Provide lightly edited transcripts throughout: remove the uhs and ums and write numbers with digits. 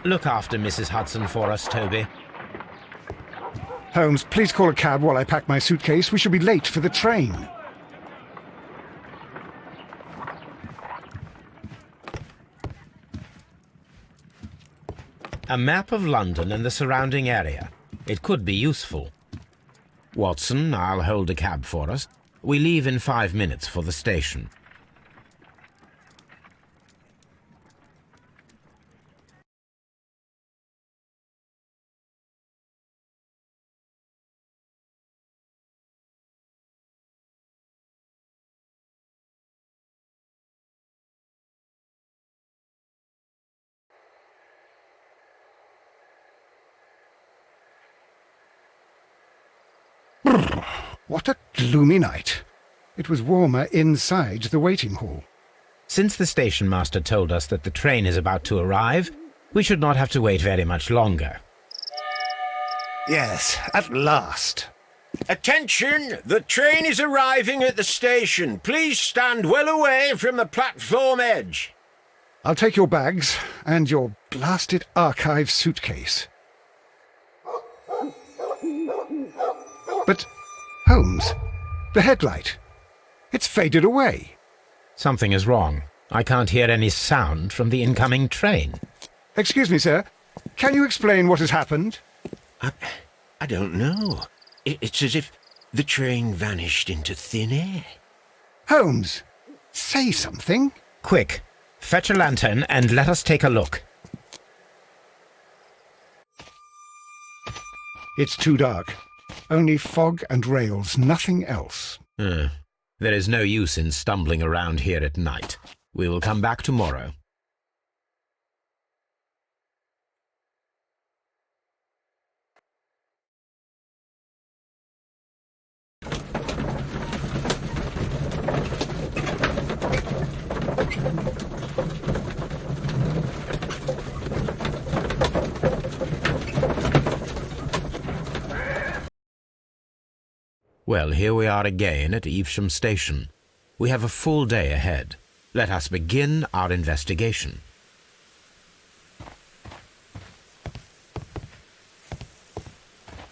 Look after Mrs. Hudson for us, Toby. Holmes, please call a cab while I pack my suitcase. We shall be late for the train. A map of London and the surrounding area. It could be useful. Watson, I'll hold a cab for us. We leave in 5 minutes for the station. What a gloomy night. It was warmer inside the waiting hall. Since the station master told us that the train is about to arrive, we should not have to wait very much longer. Yes, at last. Attention! The train is arriving at the station. Please stand well away from the platform edge. I'll take your bags and your blasted archive suitcase. But, Holmes, the headlight. It's faded away. Something is wrong. I can't hear any sound from the incoming train. Excuse me, sir. Can you explain what has happened? I don't know. It's as if the train vanished into thin air. Holmes, say something. Quick, fetch a lantern and let us take a look. It's too dark. Only fog and rails, nothing else. There is no use in stumbling around here at night. We will come back tomorrow. Well, here we are again at Evesham Station. We have a full day ahead. Let us begin our investigation.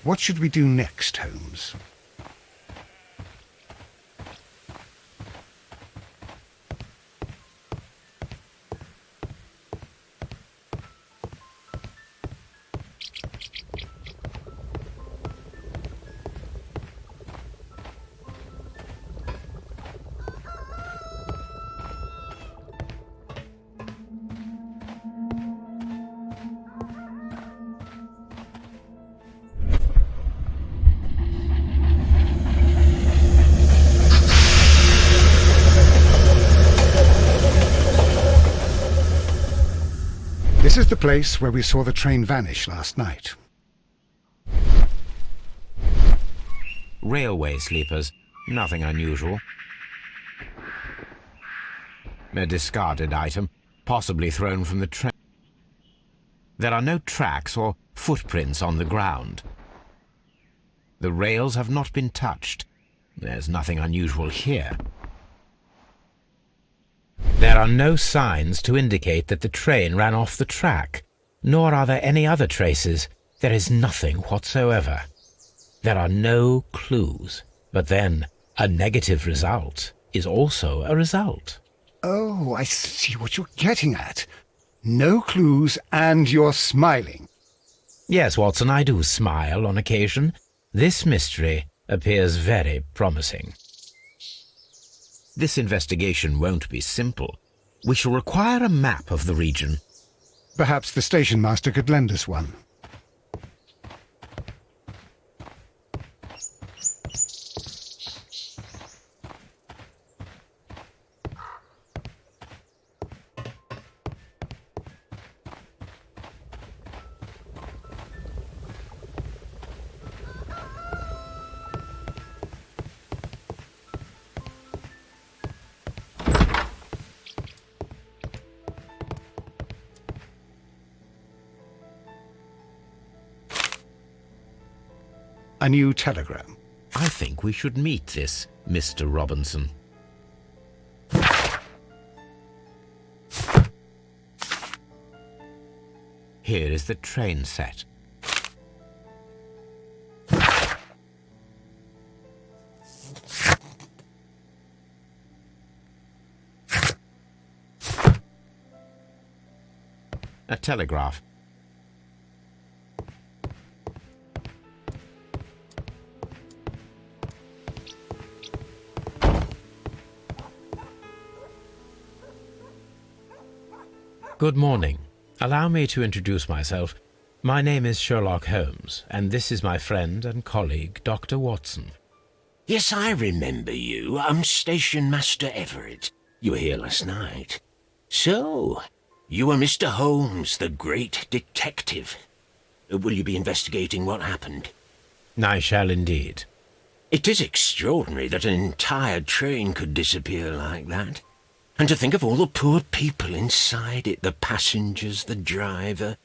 What should we do next, Holmes? This is the place where we saw the train vanish last night. Railway sleepers. Nothing unusual. A discarded item, possibly thrown from the train. There are no tracks or footprints on the ground. The rails have not been touched. There's nothing unusual here. There are no signs to indicate that the train ran off the track, nor are there any other traces. There is nothing whatsoever. There are no clues. But then, a negative result is also a result. Oh, I see what you're getting at. No clues, and you're smiling. Yes, Watson, I do smile on occasion. This mystery appears very promising. This investigation won't be simple. We shall require a map of the region. Perhaps the station master could lend us one. A new telegram. I think we should meet this Mr. Robinson. Here is the train set. A telegraph. Good morning. Allow me to introduce myself. My name is Sherlock Holmes, and this is my friend and colleague, Dr. Watson. Yes, I remember you. I'm Station Master Everett. You were here last night. So, you are Mr. Holmes, the great detective. Will you be investigating what happened? I shall indeed. It is extraordinary that an entire train could disappear like that. And to think of all the poor people inside it, the passengers, the driver.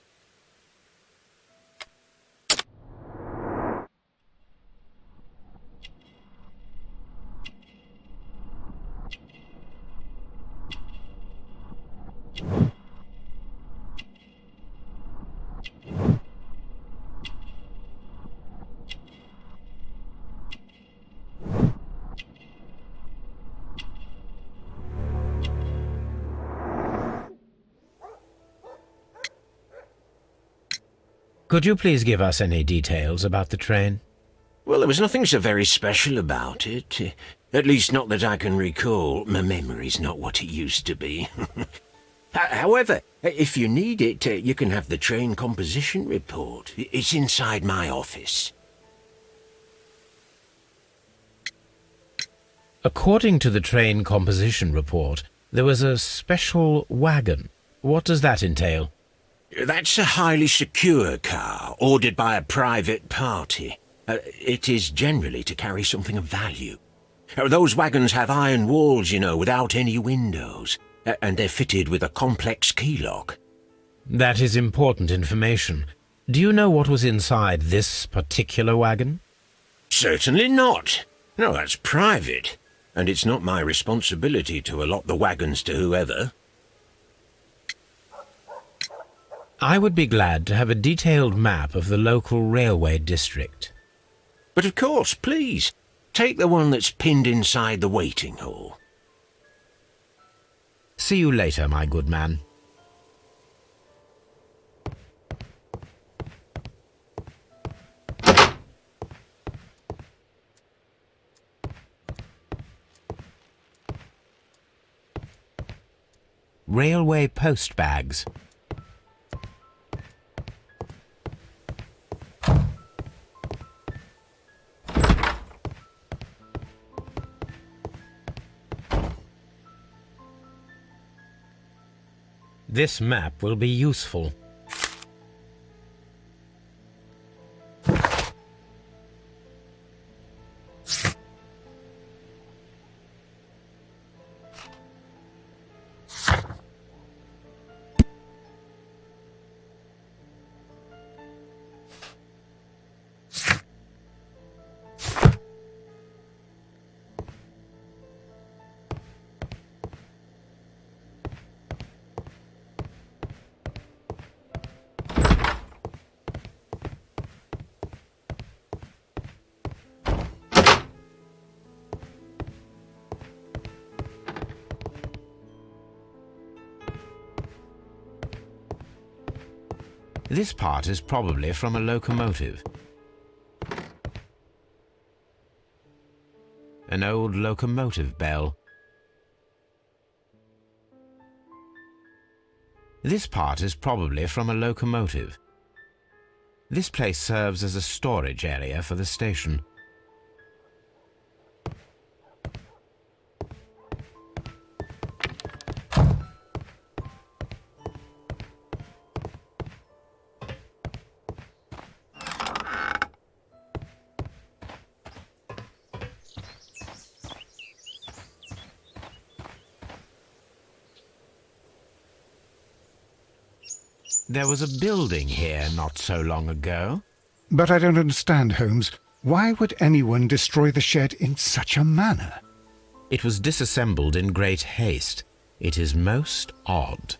Could you please give us any details about the train? Well, there was nothing so very special about it. At least not that I can recall. My memory's not what it used to be. However, if you need it, you can have the train composition report. It's inside my office. According to the train composition report, there was a special wagon. What does that entail? That's a highly secure car, ordered by a private party. It is generally to carry something of value. Those wagons have iron walls, you know, without any windows, and they're fitted with a complex key lock. That is important information. Do you know what was inside this particular wagon? Certainly not. No, that's private, and it's not my responsibility to allot the wagons to whoever. I would be glad to have a detailed map of the local railway district. But of course, please, take the one that's pinned inside the waiting hall. See you later, my good man. Railway post bags. This map will be useful. This part is probably from a locomotive. An old locomotive bell. This part is probably from a locomotive. This place serves as a storage area for the station. There was a building here not so long ago. But I don't understand, Holmes. Why would anyone destroy the shed in such a manner? It was disassembled in great haste. It is most odd.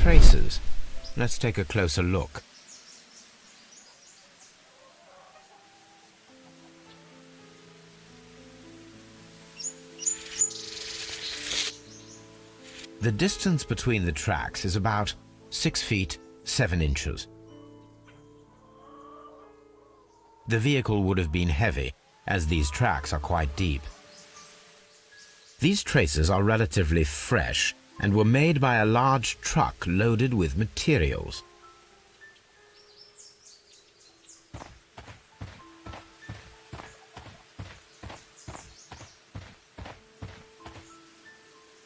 traces. Let's take a closer look. The distance between the tracks is about 6 feet 7 inches. The vehicle would have been heavy, as these tracks are quite deep. These traces are relatively fresh and were made by a large truck loaded with materials.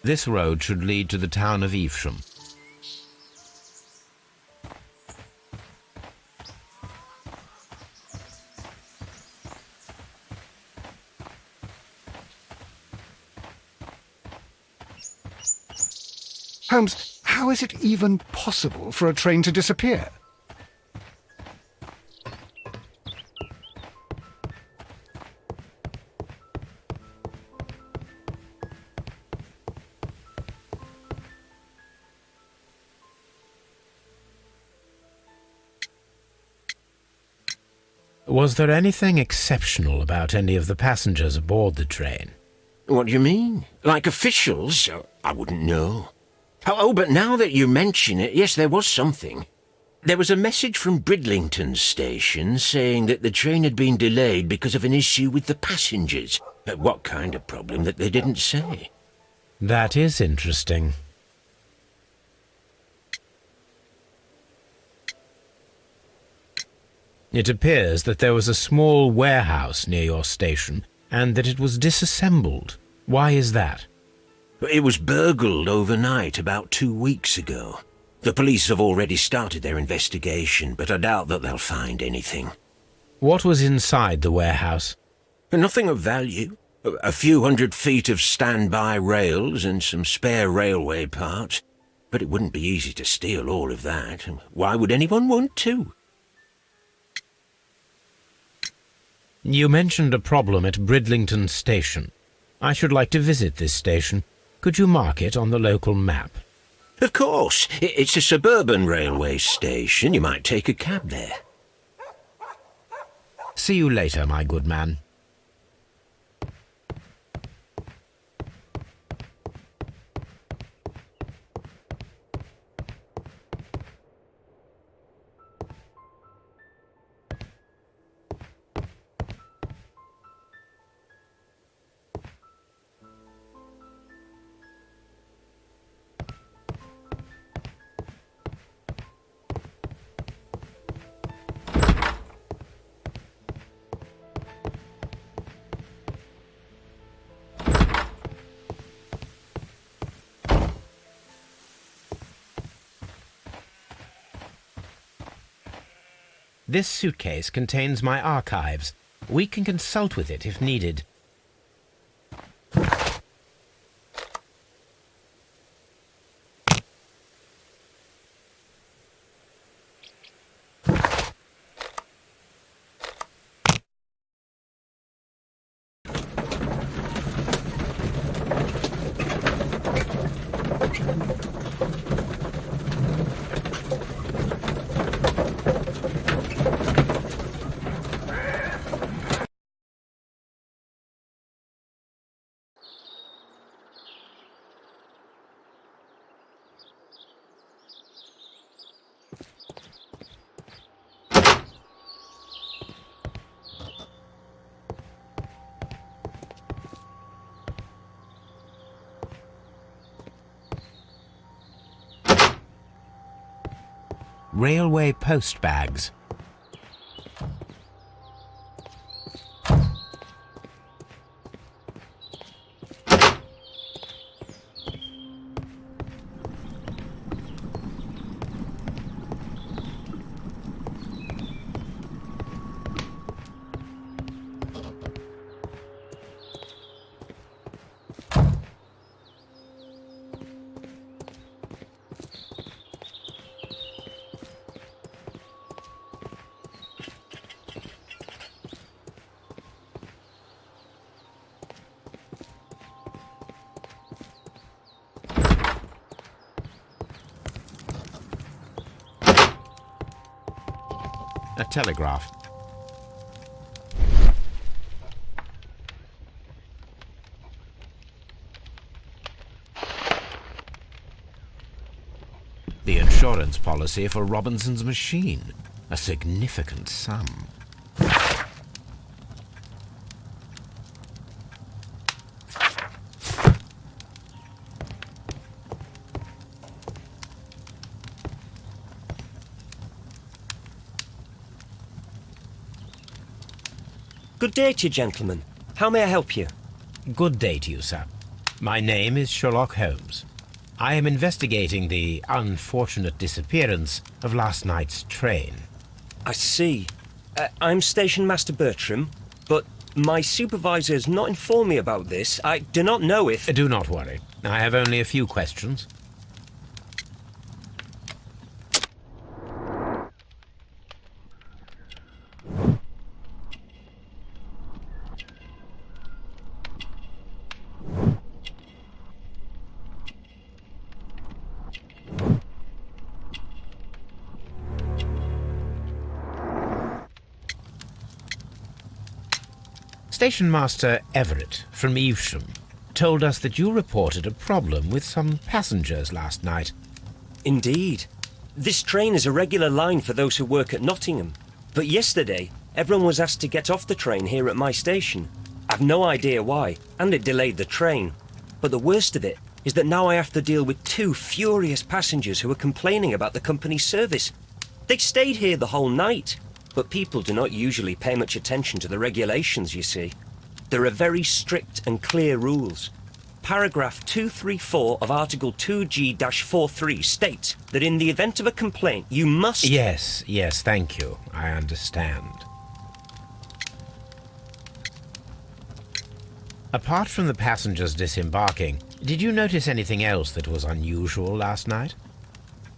This road should lead to the town of Evesham. Holmes, how is it even possible for a train to disappear? Was there anything exceptional about any of the passengers aboard the train? What do you mean? Like officials? I wouldn't know. Oh, but now that you mention it, yes, there was something. There was a message from Bridlington station saying that the train had been delayed because of an issue with the passengers. What kind of problem that they didn't say? That is interesting. It appears that there was a small warehouse near your station and that it was disassembled. Why is that? It was burgled overnight about 2 weeks ago. The police have already started their investigation, but I doubt that they'll find anything. What was inside the warehouse? Nothing of value. A few 100 feet of standby rails and some spare railway parts. But it wouldn't be easy to steal all of that. Why would anyone want to? You mentioned a problem at Bridlington Station. I should like to visit this station. Could you mark it on the local map? Of course. It's a suburban railway station. You might take a cab there. See you later, my good man. This suitcase contains my archives. We can consult with it if needed. Railway post bags. A telegraph. The insurance policy for Robinson's machine. A significant sum. Good day to you, gentlemen. How may I help you? Good day to you, sir. My name is Sherlock Holmes. I am investigating the unfortunate disappearance of last night's train. I see. I'm Station Master Bertram, but my supervisor has not informed me about this. I do not know if... Do not worry. I have only a few questions. Station Master Everett from Evesham told us that you reported a problem with some passengers last night. Indeed. This train is a regular line for those who work at Nottingham. But yesterday, everyone was asked to get off the train here at my station. I've no idea why, and it delayed the train. But the worst of it is that now I have to deal with two furious passengers who are complaining about the company's service. They stayed here the whole night. But people do not usually pay much attention to the regulations, you see. There are very strict and clear rules. Paragraph 234 of Article 2G-43 states that in the event of a complaint, you must... Yes, thank you. I understand. Apart from the passengers disembarking, did you notice anything else that was unusual last night?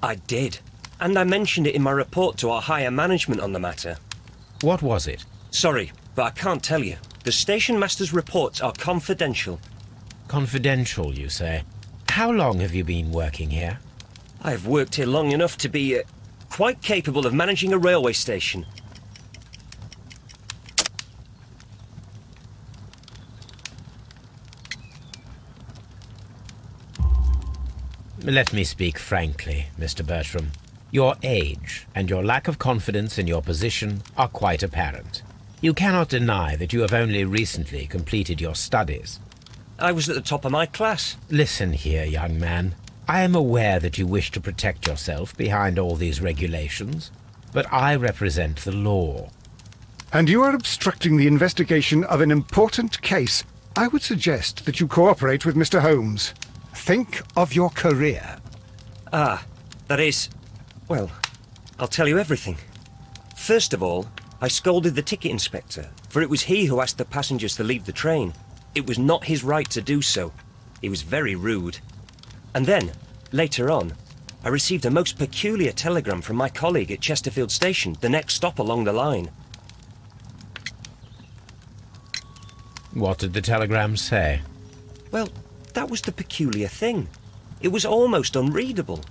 I did. And I mentioned it in my report to our higher management on the matter. What was it? Sorry, but I can't tell you. The station master's reports are confidential. Confidential, you say? How long have you been working here? I've worked here long enough to be quite capable of managing a railway station. Let me speak frankly, Mr. Bertram. Your age and your lack of confidence in your position are quite apparent. You cannot deny that you have only recently completed your studies. I was at the top of my class. Listen here, young man. I am aware that you wish to protect yourself behind all these regulations, but I represent the law. And you are obstructing the investigation of an important case. I would suggest that you cooperate with Mr. Holmes. Think of your career. Ah, that is... Well, I'll tell you everything. First of all, I scolded the ticket inspector, for it was he who asked the passengers to leave the train. It was not his right to do so. He was very rude. And then, later on, I received a most peculiar telegram from my colleague at Chesterfield Station, the next stop along the line. What did the telegram say? Well, that was the peculiar thing. It was almost unreadable.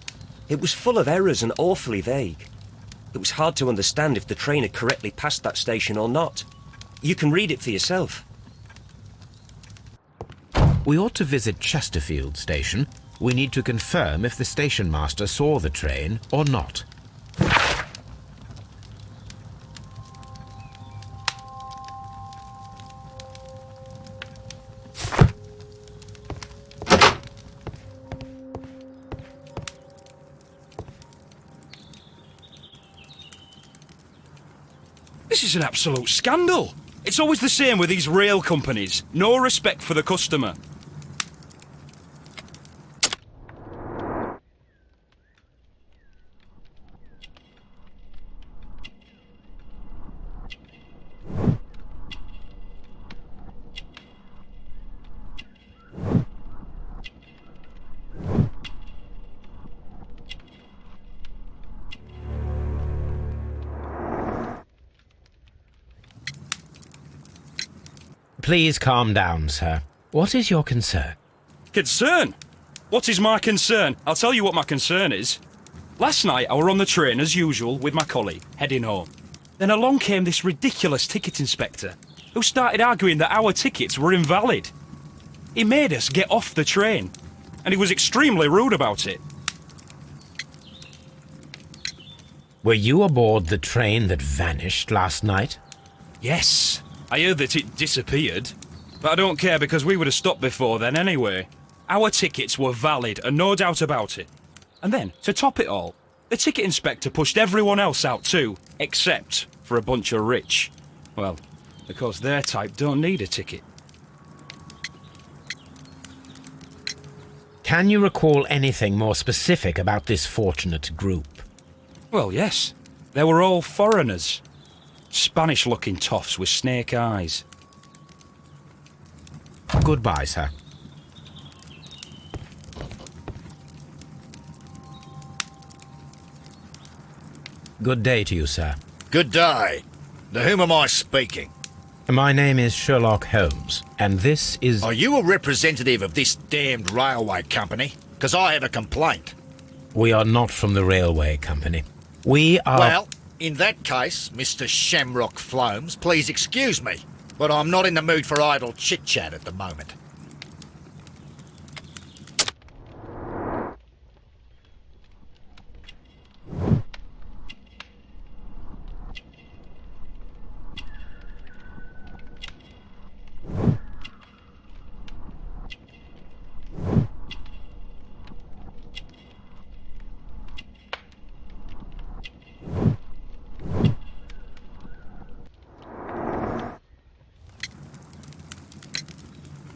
It was full of errors and awfully vague. It was hard to understand if the train had correctly passed that station or not. You can read it for yourself. We ought to visit Chesterfield Station. We need to confirm if the station master saw the train or not. This is an absolute scandal. It's always the same with these rail companies. No respect for the customer. Please calm down, sir. What is your concern? Concern? What is my concern? I'll tell you what my concern is. Last night I were on the train as usual with my colleague, heading home. Then along came this ridiculous ticket inspector, who started arguing that our tickets were invalid. He made us get off the train, and he was extremely rude about it. Were you aboard the train that vanished last night? Yes, I heard that it disappeared, but I don't care because we would have stopped before then anyway. Our tickets were valid and no doubt about it. And then, to top it all, the ticket inspector pushed everyone else out too, except for a bunch of rich. Well, because their type don't need a ticket. Can you recall anything more specific about this fortunate group? Well, yes. They were all foreigners. Spanish-looking toffs with snake eyes. Goodbye, sir. Good day to you, sir. Good day. To whom am I speaking? My name is Sherlock Holmes, and this is... Are you a representative of this damned railway company? Because I have a complaint. We are not from the railway company. We are... Well, in that case, Mr. Shamrock Flomes, please excuse me, but I'm not in the mood for idle chit-chat at the moment.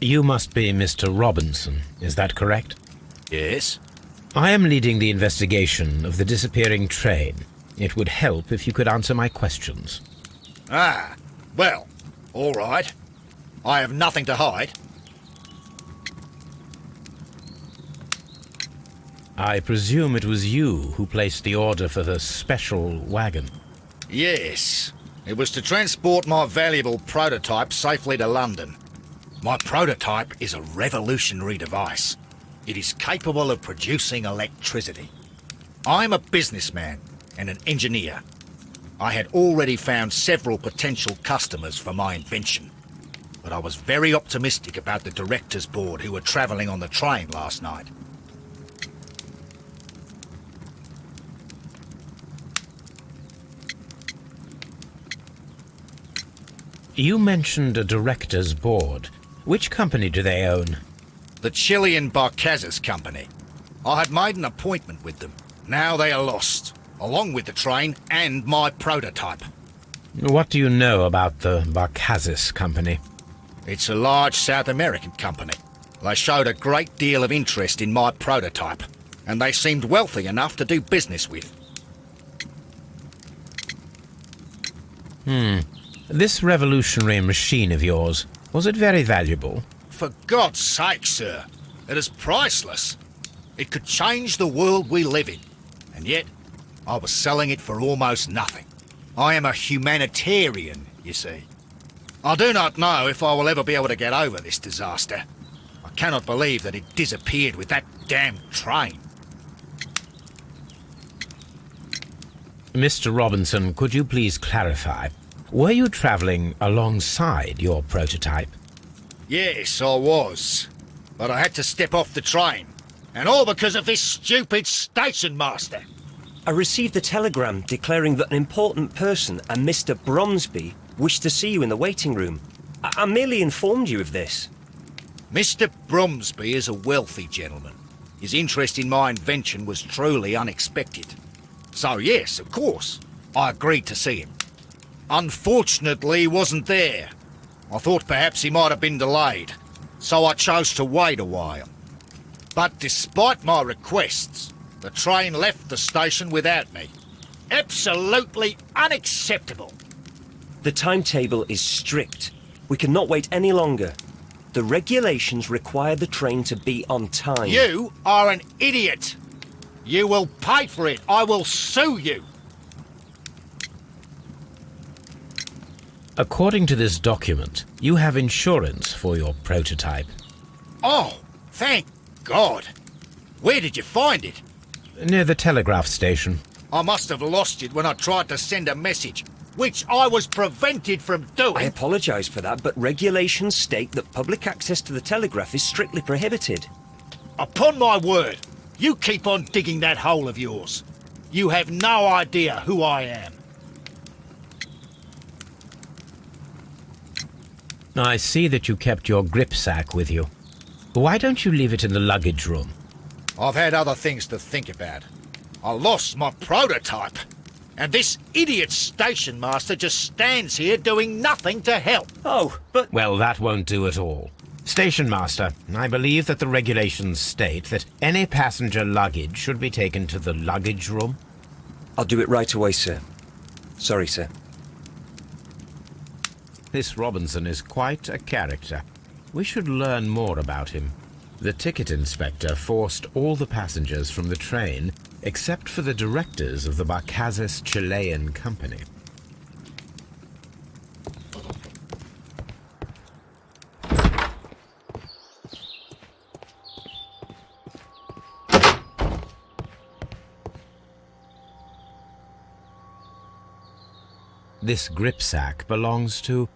You must be Mr. Robinson, is that correct? Yes? I am leading the investigation of the disappearing train. It would help if you could answer my questions. Ah, well, all right. I have nothing to hide. I presume it was you who placed the order for the special wagon. Yes. It was to transport my valuable prototype safely to London. My prototype is a revolutionary device. It is capable of producing electricity. I'm a businessman and an engineer. I had already found several potential customers for my invention, but I was very optimistic about the directors' board who were travelling on the train last night. You mentioned a director's board. Which company do they own? The Chilean Barcazes Company. I had made an appointment with them. Now they are lost, along with the train and my prototype. What do you know about the Barcazes Company? It's a large South American company. They showed a great deal of interest in my prototype, and they seemed wealthy enough to do business with. This revolutionary machine of yours, was it very valuable? For God's sake, sir, it is priceless. It could change the world we live in, and yet I was selling it for almost nothing. I am a humanitarian, you see. I do not know if I will ever be able to get over this disaster. I cannot believe that it disappeared with that damn train. Mr. Robinson, could you please clarify? Were you travelling alongside your prototype? Yes, I was. But I had to step off the train. And all because of this stupid station master. I received a telegram declaring that an important person, a Mr. Bromsby, wished to see you in the waiting room. I merely informed you of this. Mr. Bromsby is a wealthy gentleman. His interest in my invention was truly unexpected. So yes, of course, I agreed to see him. Unfortunately, he wasn't there. I thought perhaps he might have been delayed, so I chose to wait a while. But despite my requests, the train left the station without me. Absolutely unacceptable. The timetable is strict. We cannot wait any longer. The regulations require the train to be on time. You are an idiot. You will pay for it. I will sue you. According to this document, you have insurance for your prototype. Oh, thank God. Where did you find it? Near the telegraph station. I must have lost it when I tried to send a message. which I was prevented from doing. I apologise for that, but regulations state that public access to the telegraph is strictly prohibited. Upon my word, you keep on digging that hole of yours. You have no idea who I am. I see that you kept your grip sack with you. Why don't you leave it in the luggage room? I've had other things to think about. I lost my prototype. And this idiot station master just stands here doing nothing to help. Oh, but... Well, that won't do at all. Station Master, I believe that the regulations state that any passenger luggage should be taken to the luggage room. I'll do it right away, sir. Sorry, sir. This Robinson is quite a character. We should learn more about him. The ticket inspector forced all the passengers from the train except for the directors of the Barcazes Chilean Company. This gripsack belongs to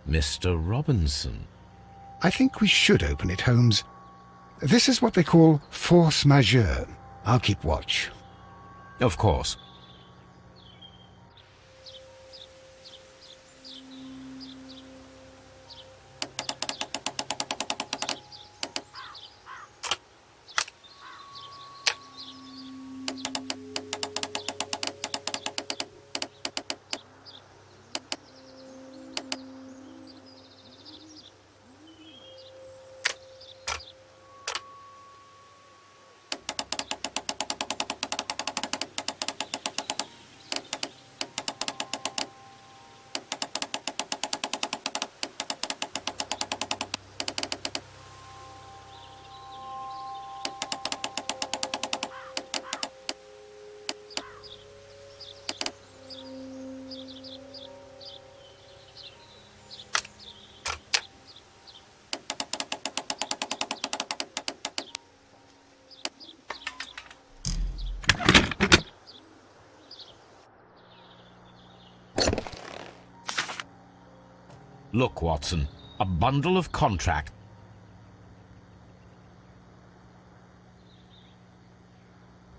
Mr. Robinson. I think we should open it, Holmes. This is what they call force majeure. I'll keep watch. Of course. Look, Watson, a bundle of contract.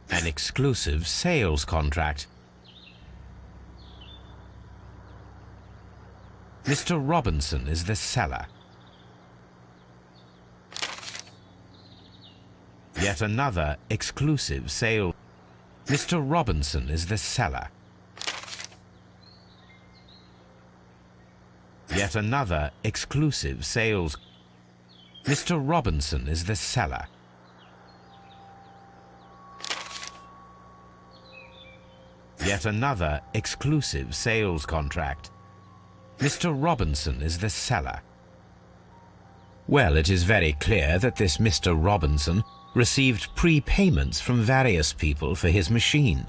An exclusive sales contract. Mr. Robinson is the seller. Yet another exclusive sale. Mr. Robinson is the seller. Yet another exclusive sales. Mr. Robinson is the seller. Yet another exclusive sales contract. Mr. Robinson is the seller. Well, it is very clear that this Mr. Robinson received prepayments from various people for his machine.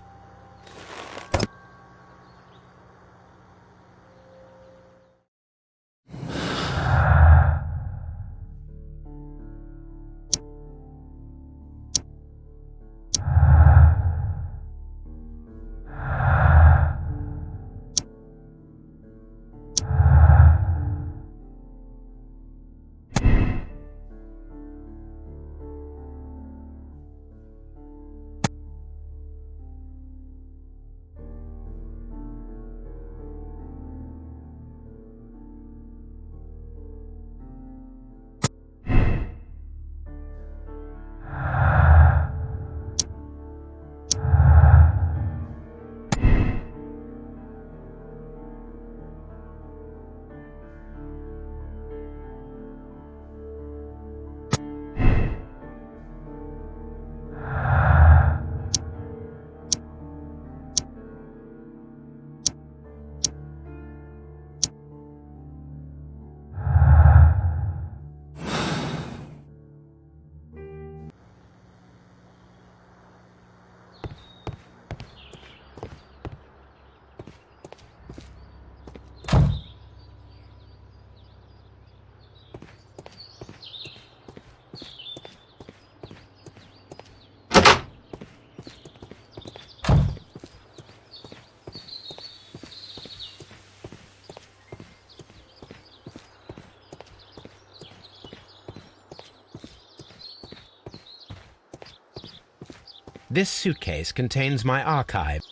This suitcase contains my archive.